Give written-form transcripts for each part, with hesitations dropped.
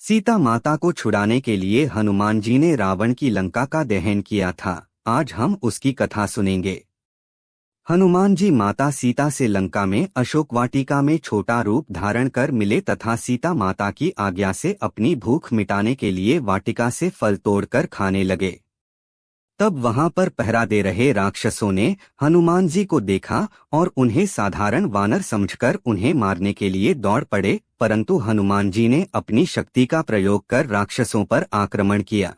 सीता माता को छुड़ाने के लिए हनुमान जी ने रावण की लंका का दहन किया था। आज हम उसकी कथा सुनेंगे। हनुमान जी माता सीता से लंका में अशोक वाटिका में छोटा रूप धारण कर मिले तथा सीता माता की आज्ञा से अपनी भूख मिटाने के लिए वाटिका से फल तोड़कर खाने लगे। तब वहां पर पहरा दे रहे राक्षसों ने हनुमान जी को देखा और उन्हें साधारण वानर समझकर उन्हें मारने के लिए दौड़ पड़े, परंतु हनुमान जी ने अपनी शक्ति का प्रयोग कर राक्षसों पर आक्रमण किया।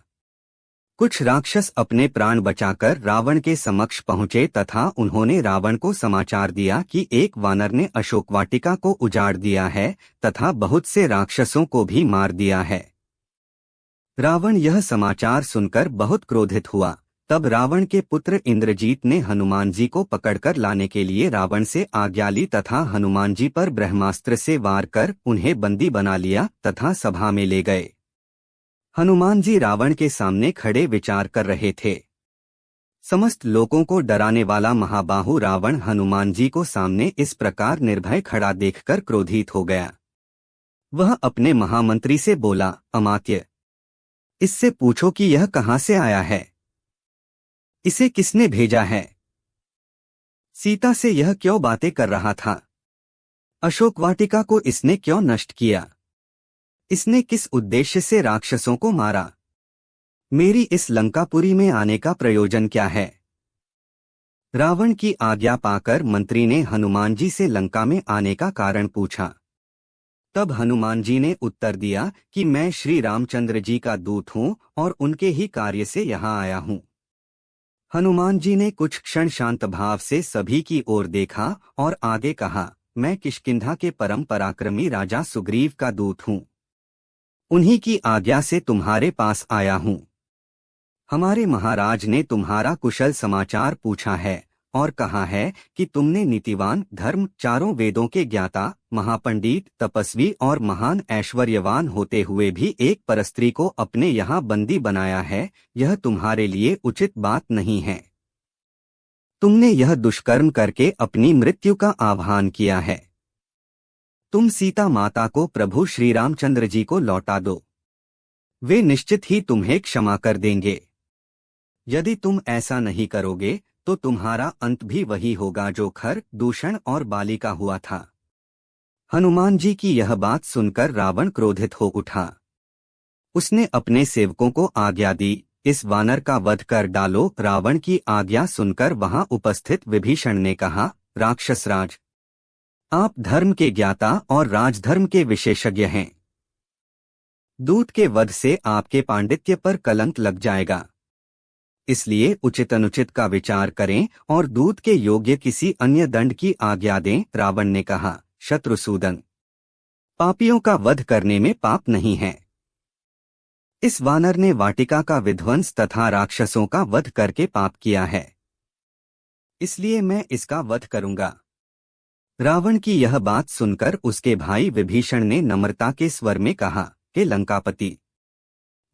कुछ राक्षस अपने प्राण बचाकर रावण के समक्ष पहुंचे तथा उन्होंने रावण को समाचार दिया कि एक वानर ने अशोक वाटिका को उजाड़ दिया है तथा बहुत से राक्षसों को भी मार दिया है। रावण यह समाचार सुनकर बहुत क्रोधित हुआ। तब रावण के पुत्र इंद्रजीत ने हनुमान जी को पकड़कर लाने के लिए रावण से आज्ञा ली तथा हनुमान जी पर ब्रह्मास्त्र से वार कर उन्हें बंदी बना लिया तथा सभा में ले गए। हनुमान जी रावण के सामने खड़े विचार कर रहे थे। समस्त लोगों को डराने वाला महाबाहु रावण हनुमान जी को सामने इस प्रकार निर्भय खड़ा देखकर क्रोधित हो गया। वह अपने महामंत्री से बोला, अमात्य, इससे पूछो कि यह कहां से आया है, इसे किसने भेजा है, सीता से यह क्यों बातें कर रहा था, अशोक वाटिका को इसने क्यों नष्ट किया, इसने किस उद्देश्य से राक्षसों को मारा, मेरी इस लंकापुरी में आने का प्रयोजन क्या है। रावण की आज्ञा पाकर मंत्री ने हनुमान जी से लंका में आने का कारण पूछा। तब हनुमान जी ने उत्तर दिया कि मैं श्री रामचंद्र जी का दूत हूं और उनके ही कार्य से यहाँ आया हूं। हनुमान जी ने कुछ क्षण शांत भाव से सभी की ओर देखा और आगे कहा, मैं किष्किंधा के परम पराक्रमी राजा सुग्रीव का दूत हूं। उन्हीं की आज्ञा से तुम्हारे पास आया हूं। हमारे महाराज ने तुम्हारा कुशल समाचार पूछा है और कहा है कि तुमने नीतिवान, धर्म, चारों वेदों के ज्ञाता, महापंडित, तपस्वी और महान ऐश्वर्यवान होते हुए भी एक परस्त्री को अपने यहाँ बंदी बनाया है। यह तुम्हारे लिए उचित बात नहीं है। तुमने यह दुष्कर्म करके अपनी मृत्यु का आह्वान किया है। तुम सीता माता को प्रभु श्री रामचंद्र जी को लौटा दो, वे निश्चित ही तुम्हें क्षमा कर देंगे। यदि तुम ऐसा नहीं करोगे तो तुम्हारा अंत भी वही होगा जो खर, दूषण और बाली का हुआ था। हनुमान जी की यह बात सुनकर रावण क्रोधित हो उठा। उसने अपने सेवकों को आज्ञा दी, इस वानर का वध कर डालो। रावण की आज्ञा सुनकर वहां उपस्थित विभीषण ने कहा, राक्षसराज, आप धर्म के ज्ञाता और राजधर्म के विशेषज्ञ हैं। दूत के वध से आपके पांडित्य पर कलंक लग जाएगा, इसलिए उचित अनुचित का विचार करें और दूत के योग्य किसी अन्य दंड की आज्ञा दें। रावण ने कहा, शत्रुसूदन, पापियों का वध करने में पाप नहीं है। इस वानर ने वाटिका का विध्वंस तथा राक्षसों का वध करके पाप किया है, इसलिए मैं इसका वध करूंगा। रावण की यह बात सुनकर उसके भाई विभीषण ने नम्रता के स्वर में कहा, हे लंकापति,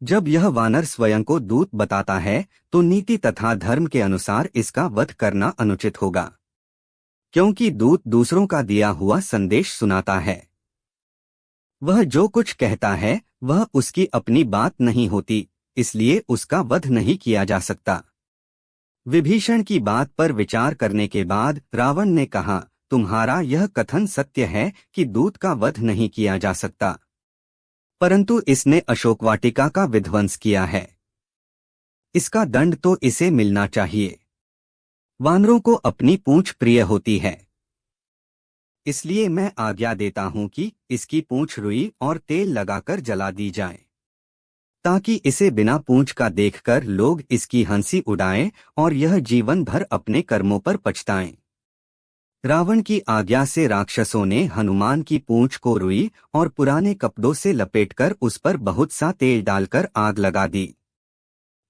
जब यह वानर स्वयं को दूत बताता है तो नीति तथा धर्म के अनुसार इसका वध करना अनुचित होगा, क्योंकि दूत दूसरों का दिया हुआ संदेश सुनाता है। वह जो कुछ कहता है वह उसकी अपनी बात नहीं होती, इसलिए उसका वध नहीं किया जा सकता। विभीषण की बात पर विचार करने के बाद रावण ने कहा, तुम्हारा यह कथन सत्य है कि दूत का वध नहीं किया जा सकता, परंतु इसने अशोक वाटिका का विध्वंस किया है। इसका दंड तो इसे मिलना चाहिए। वानरों को अपनी पूंछ प्रिय होती है, इसलिए मैं आज्ञा देता हूं कि इसकी पूंछ रुई और तेल लगाकर जला दी जाए, ताकि इसे बिना पूंछ का देखकर लोग इसकी हंसी उड़ाएं और यह जीवन भर अपने कर्मों पर पछताएं। रावण की आज्ञा से राक्षसों ने हनुमान की पूंछ को रुई और पुराने कपड़ों से लपेटकर उस पर बहुत सा तेल डालकर आग लगा दी।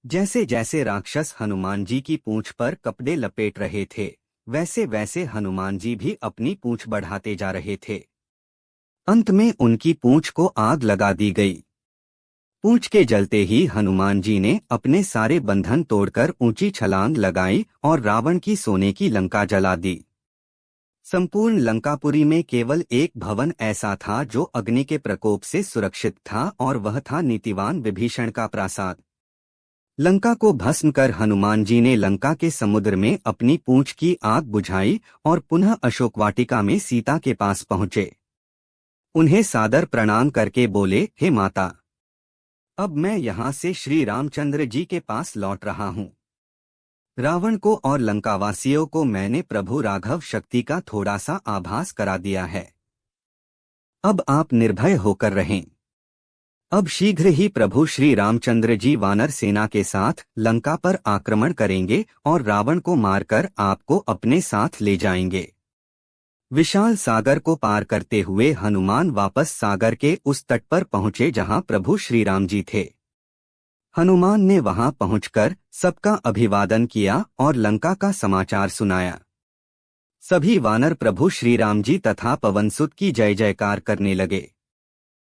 जैसे जैसे राक्षस हनुमान जी की पूंछ पर कपड़े लपेट रहे थे, वैसे वैसे हनुमान जी भी अपनी पूंछ बढ़ाते जा रहे थे। अंत में उनकी पूंछ को आग लगा दी गई। पूंछ के जलते ही हनुमान जी ने अपने सारे बंधन तोड़कर ऊंची छलांग लगाई और रावण की सोने की लंका जला दी। संपूर्ण लंकापुरी में केवल एक भवन ऐसा था जो अग्नि के प्रकोप से सुरक्षित था, और वह था नीतिवान विभीषण का प्रासाद। लंका को भस्म कर हनुमान जी ने लंका के समुद्र में अपनी पूंछ की आग बुझाई और पुनः अशोक वाटिका में सीता के पास पहुंचे। उन्हें सादर प्रणाम करके बोले, हे माता, अब मैं यहाँ से श्री रामचंद्र जी के पास लौट रहा हूँ। रावण को और लंकावासियों को मैंने प्रभु राघव शक्ति का थोड़ा सा आभास करा दिया है। अब आप निर्भय होकर रहें। अब शीघ्र ही प्रभु श्री रामचंद्र जी वानर सेना के साथ लंका पर आक्रमण करेंगे और रावण को मारकर आपको अपने साथ ले जाएंगे। विशाल सागर को पार करते हुए हनुमान वापस सागर के उस तट पर पहुंचे जहां प्रभु श्री राम जी थे। हनुमान ने वहां पहुंचकर सबका अभिवादन किया और लंका का समाचार सुनाया। सभी वानर प्रभु श्री राम जी तथा पवनसुत की जय जयकार करने लगे।